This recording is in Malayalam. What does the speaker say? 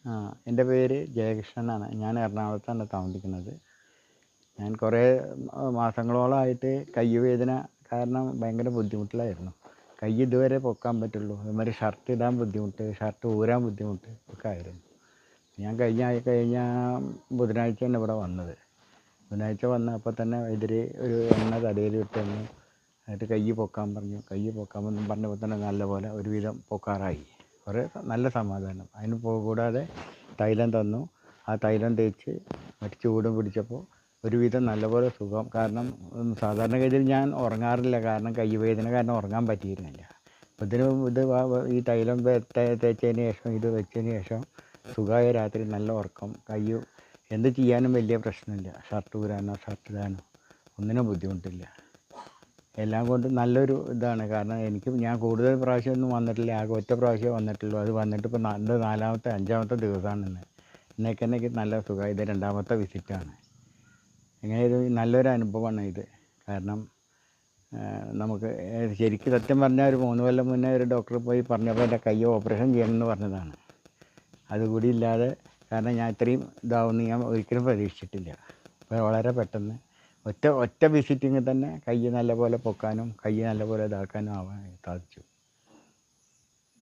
ആ, എൻ്റെ പേര് ജയകൃഷ്ണനാണ്. ഞാൻ എറണാകുളത്താണ് താമസിക്കുന്നത്. ഞാൻ കുറേ മാസങ്ങളോളമായിട്ട് കൈ വേദന കാരണം ഭയങ്കര ബുദ്ധിമുട്ടിലായിരുന്നു. കൈ ഇതുവരെ പൊക്കാൻ പറ്റുള്ളൂ. അതുമാതിരി ഷർട്ട് ഇടാൻ ബുദ്ധിമുട്ട്, ഷർട്ട് ഊരാൻ ബുദ്ധിമുട്ട് ഒക്കെ ആയിരുന്നു. ഞാൻ കഴിഞ്ഞ ബുധനാഴ്ചയാണ് ഇവിടെ വന്നത്. ബുധനാഴ്ച വന്ന് അപ്പോൾ തന്നെ ഇതിൽ ഒരു എണ്ണ തലയിൽ ഇട്ടെന്ന്, എന്നിട്ട് കൈ പൊക്കാൻ പറഞ്ഞു. കൈ പൊക്കാമെന്നും പറഞ്ഞപ്പോൾ തന്നെ നല്ലപോലെ ഒരുവിധം പൊക്കാറായി. കുറേ നല്ല സമാധാനം. അതിന് കൂടാതെ തൈലം തന്നു. ആ തൈലം തേച്ച് മറ്റു ചൂടും പിടിച്ചപ്പോൾ ഒരുവിധം നല്ലപോലെ സുഖം. കാരണം സാധാരണഗതിയിൽ ഞാൻ ഉറങ്ങാറില്ല, കാരണം കൈ വേദന കാരണം ഉറങ്ങാൻ പറ്റിയിരുന്നില്ല. ഈ തൈലം തേച്ചതിന് ശേഷം, ഇത് വെച്ചതിന് ശേഷം സുഖമായ രാത്രി നല്ല ഉറക്കം. എന്ത് ചെയ്യാനും വലിയ പ്രശ്നമില്ല. ഷർട്ട് ഊരാനോ ഷർട്ട് ഇടാനോ ഒന്നിനും ബുദ്ധിമുട്ടില്ല. എല്ലാം കൊണ്ടും നല്ലൊരു ഇതാണ്. കാരണം ഞാൻ കൂടുതൽ പ്രാവശ്യമൊന്നും വന്നിട്ടില്ല. ആകെ ഒറ്റ പ്രാവശ്യമേ വന്നിട്ടുള്ളൂ. അത് വന്നിട്ട് ഇപ്പോൾ നാലാമത്തെ 5ാമത്തെ ദിവസമാണ് ഇന്ന്. എനിക്ക് നല്ല സുഖമായി. ഇത് 2ാമത്തെ വിസിറ്റാണ്. ഇങ്ങനെ ഒരു നല്ലൊരു അനുഭവമാണ് ഇത്. കാരണം നമുക്ക് ശരിക്കും സത്യം പറഞ്ഞാൽ ഒരു 3 കൊല്ലം മുന്നേ ഒരു ഡോക്ടർ പോയി പറഞ്ഞപ്പോൾ എൻ്റെ കൈ ഓപ്പറേഷൻ ചെയ്യണമെന്ന് പറഞ്ഞതാണ്. അതുകൂടി ഇല്ലാതെ, കാരണം ഞാൻ ഇത്രയും ഇതാവുമെന്ന് ഞാൻ ഒരിക്കലും പ്രതീക്ഷിച്ചിട്ടില്ല. അപ്പോൾ വളരെ പെട്ടെന്ന് ഒറ്റ വിസിറ്റിങ്ങിൽ തന്നെ കൈ നല്ലപോലെ പൊക്കാനും കൈ നല്ലപോലെ ഇതാക്കാനും ആവാൻ സാധിച്ചു.